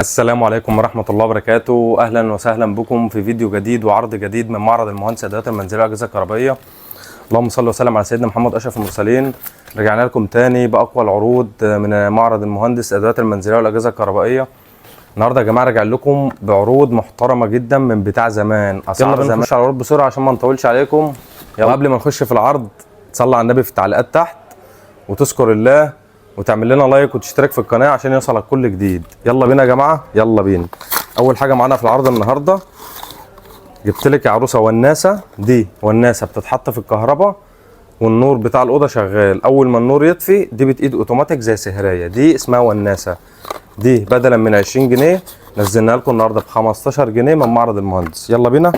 السلام عليكم ورحمة الله وبركاته. أهلا وسهلا بكم في فيديو جديد وعرض جديد من معرض المهندس أدوات المنزلية والأجهزة الكهربائية. اللهم صل وسلم على سيدنا محمد أشرف المرسلين. رجعنا لكم تاني بأقوى العروض من معرض المهندس أدوات المنزلية والأجهزة الكهربائية. النهارده يا جماعة راجع لكم بعروض محترمة جدا من بتاع زمان. يلا بينا نخش على العروض بسرعة عشان ما نطولش عليكم. يلا قبل ما نخش في العرض تصلي على النبي في التعليقات تحت وتذكر الله وتعمل لنا لايك وتشترك في القناه عشان يوصلك كل جديد. يلا بينا يا جماعه، يلا بينا. اول حاجه معانا في العرض النهارده جبت لك يا عروسه وناسه. دي وناسه بتتحط في الكهرباء والنور بتاع الاوضه شغال، اول ما النور يطفي دي بتقيد اوتوماتيك زي سهريه. دي اسمها وناسه. دي بدلا من 20 جنيه نزلناها لكم النهارده ب 15 جنيه من معرض المهندس. يلا بينا.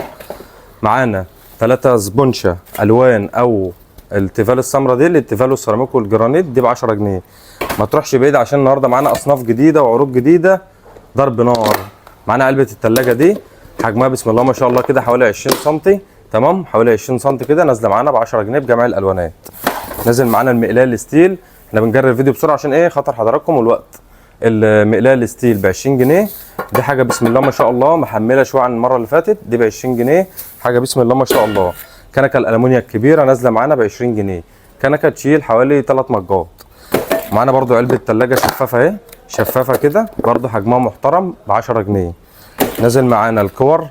معانا 3 سبونشه الوان او التيفال السمراء دي، التيفال السيراميك والجرانيت دي ب 10 جنيه. ما تروحش بعيد عشان النهارده معانا اصناف جديده وعروض جديده ضرب نار. معانا علبه الثلاجه دي حجمها بسم الله ما شاء الله كده حوالي 20 سم، تمام، حوالي 20 سم كده، نازله معانا ب 10 جنيه بجميع الالوانات. نازل معانا المقلايه الستيل. احنا بنجرب الفيديو بسرعه عشان ايه خاطر حضراتكم والوقت. المقلايه الستيل ب 20 جنيه. دي حاجه بسم الله ما شاء الله محمله شويه عن المره اللي فاتت. دي ب 20 جنيه حاجه بسم الله ما شاء الله. كنكه الالومنيا الكبيره نازله معانا ب 20 جنيه. كنكه تشيل حوالي 3 مجات. معانا برضو علبه ثلاجه شفافه اهي، شفافه كده برضو حجمها محترم ب 10 جنيه. نازل معانا الكور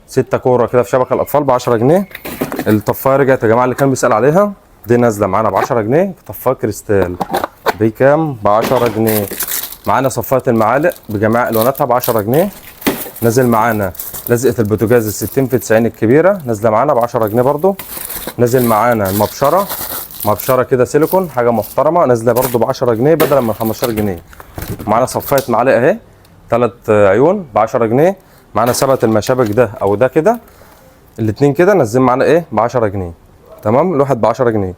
6 كوره كده في شبكه الاطفال ب 10 جنيه. الطفايه رجعت يا جماعه اللي كان بيسال عليها، دي نازله معانا ب 10 جنيه. طفايه كريستال بكام؟ ب 10 جنيه. معانا صفايه المعالق بجميع الواناتها ب 10 جنيه. نازل معانا لزقه البوتاجاز ال 60 في 90 الكبيره نازله معانا ب 10 جنيه برضو. نازل معانا المبشره، مبشره كده سيليكون حاجه محترمه نازله برضو ب 10 جنيه بدلا من 15 جنيه. معانا صفايه معالق اهي 3 عيون ب 10 جنيه. معانا ثبت المشابك ده او ده كده، الاثنين كده نازلين معانا ايه ب 10 جنيه، تمام، الواحد ب 10 جنيه.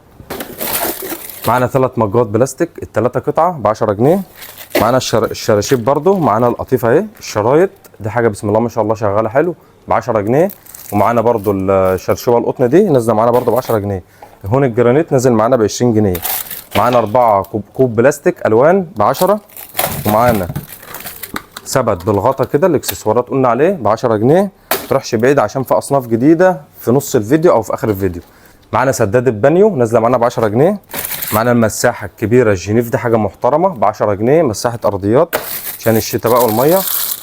معانا 3 مجات بلاستيك الثلاثه قطعه ب 10 جنيه. معانا الشراشيب برضو، معانا القطيفه اهي، الشرايط دي حاجه بسم الله ما شاء الله شغاله حلو ب 10 جنيه. ومعانا برضو الشرشوبه القطن دي نازله معانا برضو ب 10 جنيه. هون الجرانيت نازل معانا ب 20 جنيه. معانا 4 كوب بلاستيك الوان ب 10. ومعانا ثبت بالغطا كده الاكسسوارات قلنا عليه ب 10 جنيه. ما تروحش بعيد عشان في اصناف جديده في نص الفيديو او في اخر الفيديو. معانا سداده بانيو نازله معانا ب 10 جنيه. معانا المساحه الكبيره الجينيف دي حاجه محترمه ب 10 جنيه، مساحه ارضيات عشان الشتاء بقى والميه.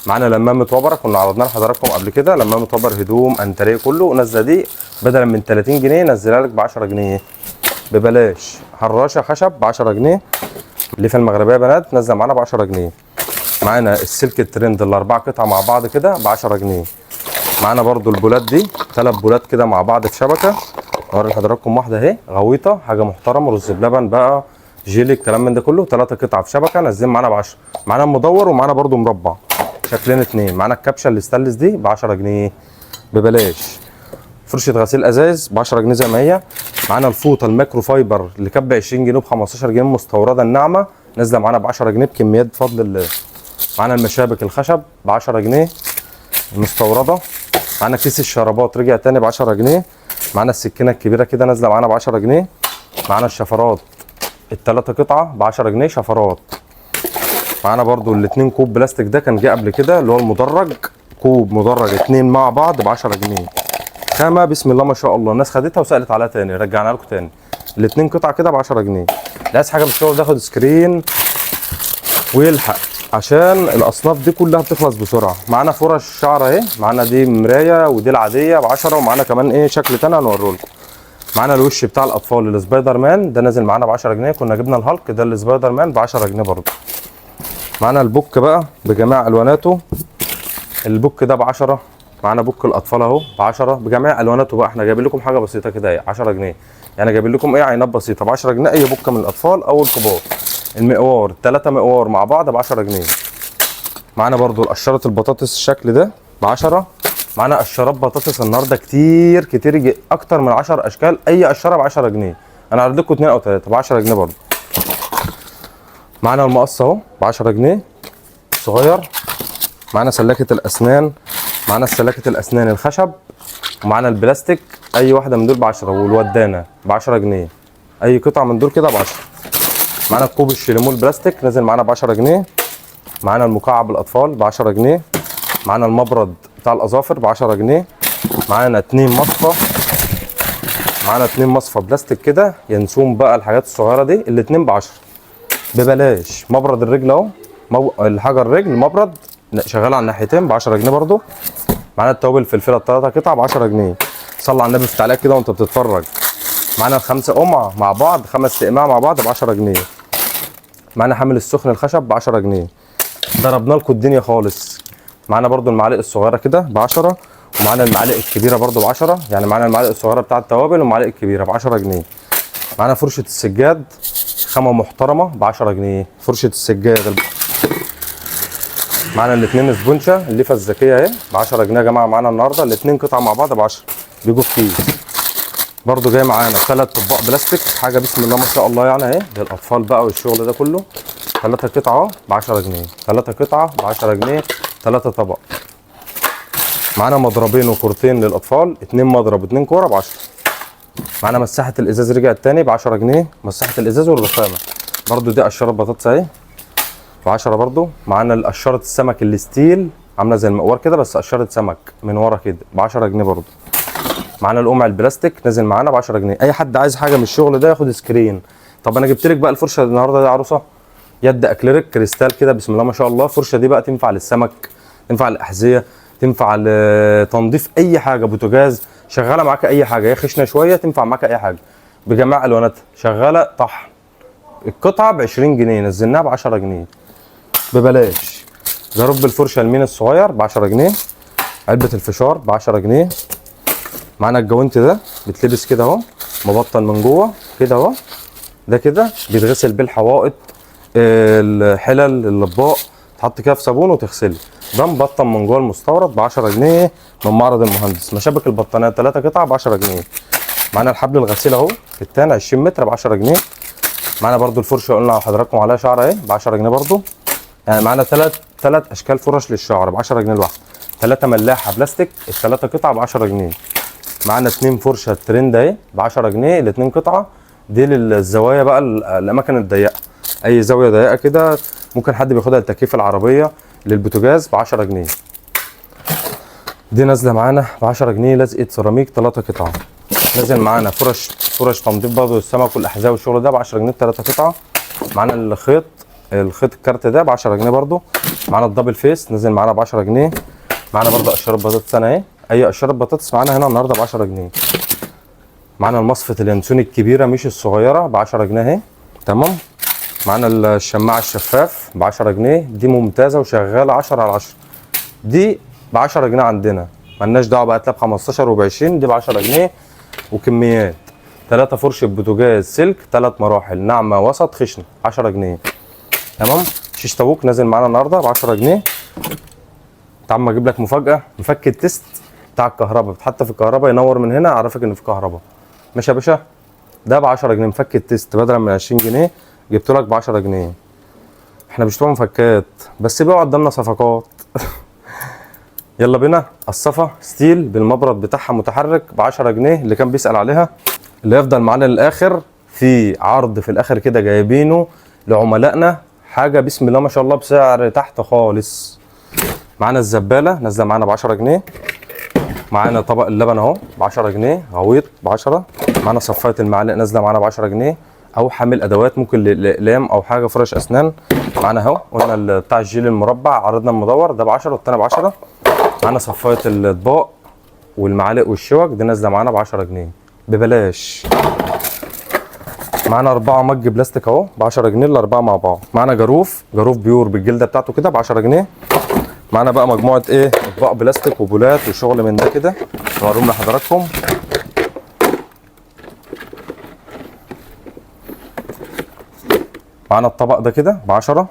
معانا لمامه وبره كنا عرضنا لحضراتكم قبل كده، لمامه وبر هدوم انتريه كله نازله دي بدلا من 30 جنيه نزلها لك ب 10 جنيه ببلاش. حراشه خشب ب 10 جنيه. اللي في المغربيه بنات نازله معانا ب 10 جنيه. معانا السلك الترند الاربع قطع مع بعض كده ب 10 جنيه. معانا برضو البولات دي 3 بولات كده مع بعض في شبكه. اوري لحضراتكم واحده اهي غويطه حاجه محترمه، رز بلبن بقى جيلي الكلام من ده كله، 3 قطع في شبكه نازلين معانا ب 10. معانا المدور ومعانا برضو مربع شكلين 2. معانا الكبشه الاستانلس دي ب 10 جنيه ببلاش. فرشه غسيل ازاز ب 10 جنيه زي ما هي. معانا الفوطه الميكرو فايبر اللي كانت ب 20 جنيه ب 15 جنيه مستورده الناعمه نازله معانا ب 10 جنيه بكميات بفضل الله. معانا المشابك الخشب ب 10 جنيه مستورده. معانا كيس الشرابات رجع تاني ب 10 جنيه. معانا السكينه الكبيره كده نازله معانا ب 10 جنيه. معانا الشفرات الثلاثه قطعه ب 10 جنيه شفرات. معانا برضو الاثنين كوب بلاستيك ده كان جه قبل كده اللي هو المدرج، كوب مدرج 2 مع بعض ب 10 جنيه. خامه بسم الله ما شاء الله، الناس خدتها وسالت عليها تاني رجعنا لكم تاني. الاثنين قطع كده ب 10 جنيه. اللي عايز حاجه بالشغل ده ياخد سكرين ويلحق عشان الاصناف دي كلها بتخلص بسرعه. معانا فرش شعر اهي، معانا دي مرايه ودي العاديه ب 10. ومعانا كمان ايه شكل تاني هنوريه لكم. معانا الوش بتاع الاطفال السبايدر مان ده نازل معانا ب 10 جنيه. كنا جبنا الهالك ده السبايدر مان ب 10 جنيه برضه. معانا البوك بقى بجميع الواناته، البوك ده ب 10. معانا بوك الاطفال اهو ب 10 بجميع الواناته بقى. احنا جايبين لكم حاجه بسيطه كده اهي 10 جنيه، يعني جايبين لكم ايه عينات بسيطه ب 10 جنيه اي بوك من الاطفال او الكبار. المقوار 3 مقوار مع بعض ب 10 جنيه. معانا برضو القشره البطاطس الشكل ده ب 10. معانا قشرات بطاطس النهارده كتير كتير اكتر من 10 اشكال، اي قشره ب 10 جنيه. انا هعرض لكم 2 أو 3 ب 10 جنيه برضو. معانا المقص اهو ب 10 جنيه صغير. معانا سلاكه الاسنان، معانا سلاكه الاسنان الخشب. ومعانا البلاستيك اي واحده من دول ب 10. والودانه ب 10 جنيه اي قطعه من دول كده ب 10. معانا الكوب الشيليمو البلاستيك نازل معانا ب 10 جنيه. معانا المكعب الاطفال ب 10 جنيه. معانا المبرد بتاع الاظافر ب 10 جنيه. معانا 2 مصفى، معانا 2 مصفى بلاستيك كده ينسون بقى الحاجات الصغيره دي، الاتنين ب 10 ببلاش. مبرد الرجل اهو، الحجر الرجل مبرد شغال على الناحيتين ب 10 جنيه برضو. معانا التوابل الفلفله الثلاثه قطع ب 10 جنيه. صلي على النبي في التعليق كده وانت بتتفرج. معانا الخمسه قمع مع بعض، 5 اقماع مع بعض ب 10 جنيه. معانا حامل السخن الخشب ب 10 جنيه. ضربنا لكم الدنيا خالص. معانا برضو المعالق الصغيره كده ب 10، ومعانا المعالق الكبيره برضو ب 10. يعني معانا المعالق الصغيره بتاع التوابل والمعالق الكبيره ب 10 جنيه. معانا فرشه السجاد خامه محترمه ب 10 جنيه. فرشه السجاد. معانا الاثنين سبونشه الليفه الذكيه اهي ب 10 جنيه يا جماعه. معانا النهارده الاثنين قطعه مع بعض ب 10، بيجوا في كيس. برضو جاي معانا 3 اطباق بلاستيك، حاجه بسم الله ما شاء الله يعني اهي للاطفال بقى والشغل ده كله. 3 قطعه ب 10 جنيه، 3 قطعه ب 10 جنيه، 3 طبق. معانا مضربين وكورتين للاطفال، 2 مضرب و2 كوره ب 10. معانا مساحه الازاز رجعت تاني ب 10 جنيه، مساحه الازاز والرخامه. برضو دي قشره بطاطس اهي ب 10 برضو. معانا قشره السمك الستيل عامله زي المقوار كده بس قشره سمك من ورا كده ب 10 جنيه برضو. معانا القمع البلاستيك نازل معانا ب 10 جنيه. اي حد عايز حاجه من الشغل ده ياخد سكرين. طب انا جبت لك بقى الفرشه النهارده دي عروسه يد اكليريك كريستال كده بسم الله ما شاء الله. الفرشه دي بقى تنفع للسمك، تنفع للاحذيه، تنفع لتنظيف اي حاجه، بوتاجاز، شغاله معاك اي حاجه. هي خشنه شويه تنفع معاك اي حاجه بجميع الواناتها، شغاله طحن. القطعه ب 20 جنيه، نزلناها ب 10 جنيه ببلاش. جرب الفرشه المين الصغير ب 10 جنيه. علبه الفشار ب 10 جنيه. معانا الجوانت ده بيتلبس كده اهو، مبطن من جوه كده اهو. ده كده بيتغسل بالحوائط، الحلل، الاطباق، تحط كده في صابون وتغسله. ده مبطن من جوه المستورد ب 10 جنيه من معرض المهندس. مشابك البطانيات 3 قطع ب 10 جنيه. معانا الحبل الغسيل اهو التاني 20 متر ب 10 جنيه. معانا برده الفرشه قلنا لحضراتكم عليها شعر اهي ب 10 جنيه برده. يعني معانا ثلاث اشكال فرش للشعر ب 10 جنيه الواحده. 3 ملاحه بلاستيك الثلاثه قطع ب 10 جنيه. معانا 2 فرشه ترند اهي ب 10 جنيه الاثنين قطعه. دي للزوايا بقى، الاماكن الضيقه، اي زاويه ضيقه كده ممكن حد بياخدها لتكييف العربيه، للبوتاجاز ب 10 جنيه. دي نازله معانا ب 10 جنيه لزقه سيراميك 3 قطعه. نازل معانا فرش تنظيف برضه السمك والاحذيه والشغل ده ب 10 جنيه 3 قطعه. معانا الخيط الكارت ده ب 10 جنيه برضه. معانا الدبل فيس نزل معانا ب 10 جنيه. معانا برضه قشره بطاطس انا اهي، اي قشره بطاطس معانا هنا النهارده ب 10 جنيه. معانا المصفة اليانسون الكبيره مش الصغيره ب 10 جنيه اهي تمام. معانا الشماعه الشفاف ب 10 جنيه، دي ممتازه وشغاله 10 على 10. دي ب 10 جنيه عندنا، مالناش دعوه بقى تلاقي ب 15 وب 20، دي ب 10 جنيه وكميات. 3 فرشه بوتاجاز سلك 3 مراحل، ناعمه وسط خشنه 10 جنيه تمام. شيش طاووق نازل معانا النهارده ب 10 جنيه. تعال اجيب لك مفاجاه، مفك التست بتاع الكهرباء بتحط في الكهرباء ينور من هنا اعرفك ان في كهرباء. ماشي يا باشا، ده ب 10 جنيه مفك التست بدلا من 20 جنيه جبت لك ب 10 جنيه. احنا مش بتوع مفكات بس بقى قدامنا صفقات. يلا بينا. الصفا ستيل بالمبرد بتاعها متحرك ب 10 جنيه، اللي كان بيسأل عليها اللي يفضل معانا للاخر في عرض في الاخر كده جايبينه لعملائنا، حاجه بسم الله ما شاء الله بسعر تحت خالص. معانا الزباله نازله معانا ب 10 جنيه. معانا طبق اللبن اهو ب 10 جنيه، غويط ب 10. معانا صفايه المعالق نازله معانا ب 10 جنيه، او حامل ادوات ممكن لاقلام او حاجه فرش اسنان. معانا اهو قلنا بتاع الجيل المربع عرضنا المدور ده ب 10 والتاني ب 10. معانا صفايه الاطباق والمعالق والشوك دي نازله معانا ب 10 جنيه ببلاش. معانا 4 مج بلاستيك اهو ب 10 جنيه الاربعه مع بعض. معانا جاروف بيور بالجلده بتاعته كده ب 10 جنيه. معانا بقى مجموعه ايه اطباق بلاستيك وبولات وشغل من ده كده نوريهم لحضراتكم. معانا الطبق ده كده ب 10.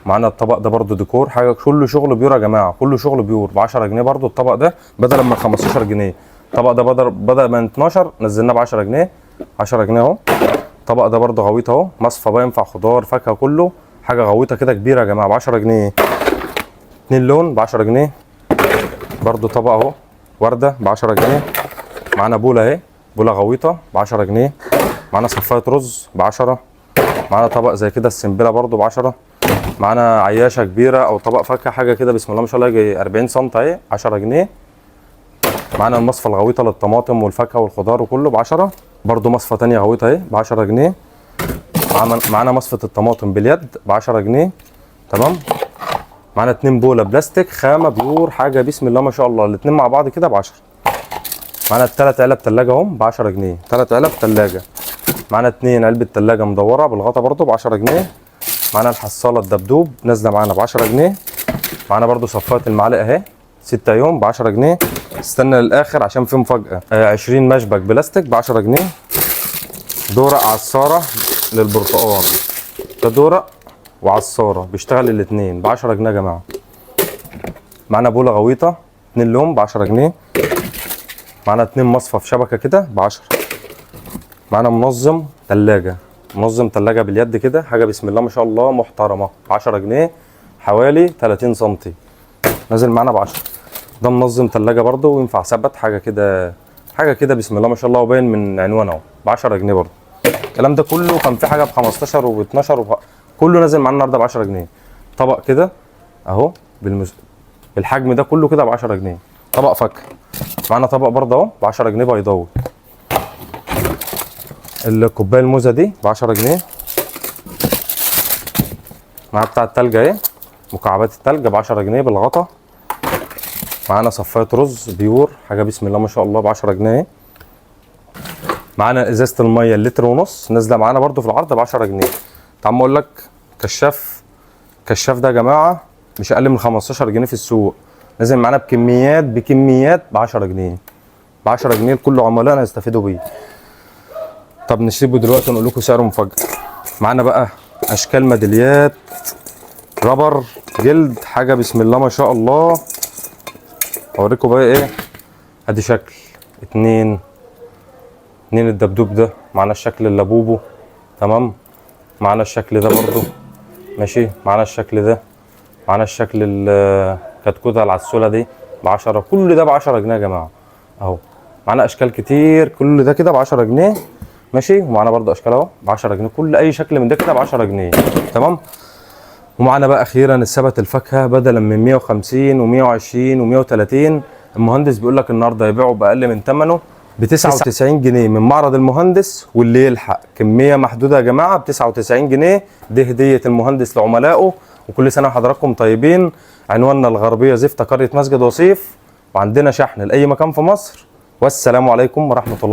معانا الطبق ده برده ديكور، حاجه كله شغل بيور يا جماعه، كله شغل بيور ب 10 جنيه برده. الطبق ده بدل من 15 جنيه، الطبق ده بدل من 12 نزلناه ب 10 جنيه. 10 جنيه اهو. الطبق ده برده غويط اهو، مصفى بقى ينفع خضار فاكهه كله، حاجه غويطه كده كبيره يا جماعه ب 10 جنيه. 2 لون ب 10 جنيه برده. طبق اهو ورده ب 10 جنيه. معانا بوله اهي، بوله غويطه ب 10 جنيه. معانا صفايه رز ب 10. معانا طبق زي كده السنبله برده ب 10. معانا عياشه كبيره او طبق فاكهه حاجه كده بسم الله ما شاء الله يجي 40 سم اهي 10 جنيه. معانا المصفى الغويطه للطماطم والفاكهه والخضار وكله ب 10. برده مصفى ثانيه غويطه اهي ب 10 جنيه. معانا مصفى الطماطم باليد ب 10 جنيه. تمام. معانا 2 بوله بلاستيك خامه بيور حاجه بسم الله ما شاء الله، الاثنين مع بعض كده ب 10. معانا 3 علب ثلاجه اهم ب 10 جنيه، 3 علب ثلاجه. معانا 2 علبه ثلاجه مدوره بالغطا برده ب 10 جنيه. معانا الحصاله الدبدوب نازله معانا ب 10 جنيه. معانا برده صفايه المعالق اهي 6 يوم ب 10 جنيه. استنى للاخر عشان في مفاجاه. 20 مشبك بلاستيك ب 10 جنيه. دورق عصاره للبرتقال، ده دورق وعصاره بيشتغل الاثنين ب 10 جنيه يا جماعه. معانا بوله غويطه 2 لون ب 10 جنيه. معانا 2 مصفى في شبكه كده ب 10. معانا منظم ثلاجه، منظم ثلاجه باليد كده حاجه بسم الله ما شاء الله محترمه ب 10 جنيه، حوالي 30 سم نازل معانا ب 10. ده منظم ثلاجه برده وينفع ثبت حاجه كده بسم الله ما شاء الله وباين من عنوانه اهو ب 10 جنيه برده. الكلام ده كله كان في حاجه ب 15 وب 12 كله نازل معانا النهارده ب 10 جنيه. طبق كده اهو بالحجم ده كله كده ب 10 جنيه. طبق فاكهه معانا طبق برده اهو ب 10 جنيه بيضاوي. الكوبايه الموزه دي ب 10 جنيه. معانا بتاع التلج اهي مكعبات التلج ب 10 جنيه بالغطا. معانا صفايه رز بيور حاجه بسم الله ما شاء الله ب 10 جنيه. معانا ازازه الميه اللتر ونص نازله معانا برده في العرض ب 10 جنيه. تعال اقول لك كشاف ده يا جماعه مش اقل من 15 جنيه في السوق، نازل معانا بكميات ب 10 جنيه. ب 10 جنيه لكل عملائنا يستفيدوا بيه. طب نسيبه دلوقتي ونقول لكم سعره مفاجئ. معانا بقى اشكال ميداليات رابر جلد حاجه بسم الله ما شاء الله. اوريكم بقى ايه. ادي شكل 2 الدبدوب ده. معانا الشكل اللبوبو تمام. معانا الشكل ده برضو ماشي. معانا الشكل ده. معانا الشكل الكتكوته العسوله دي ب 10. كل ده ب 10 جنيه يا جماعه اهو. معانا اشكال كتير كل ده كده ب 10 جنيه ماشي. ومعانا برضو اشكال اهو ب 10 جنيه. كل اي شكل من ده كده ب 10 جنيه تمام. ومعانا بقى اخيرا السبت الفاكهه بدلا من 150 و120 و130 المهندس بيقول لك النهارده يبيعه باقل من ثمنه ب 99 جنيه من معرض المهندس. واللي يلحق كميه محدوده يا جماعه ب 99 جنيه. دي هديه المهندس لعملائه. وكل سنه وحضراتكم طيبين. عنواننا الغربيه زفته قريه مسجد وصيف، وعندنا شحن لاي مكان في مصر. والسلام عليكم ورحمه الله وبركاته.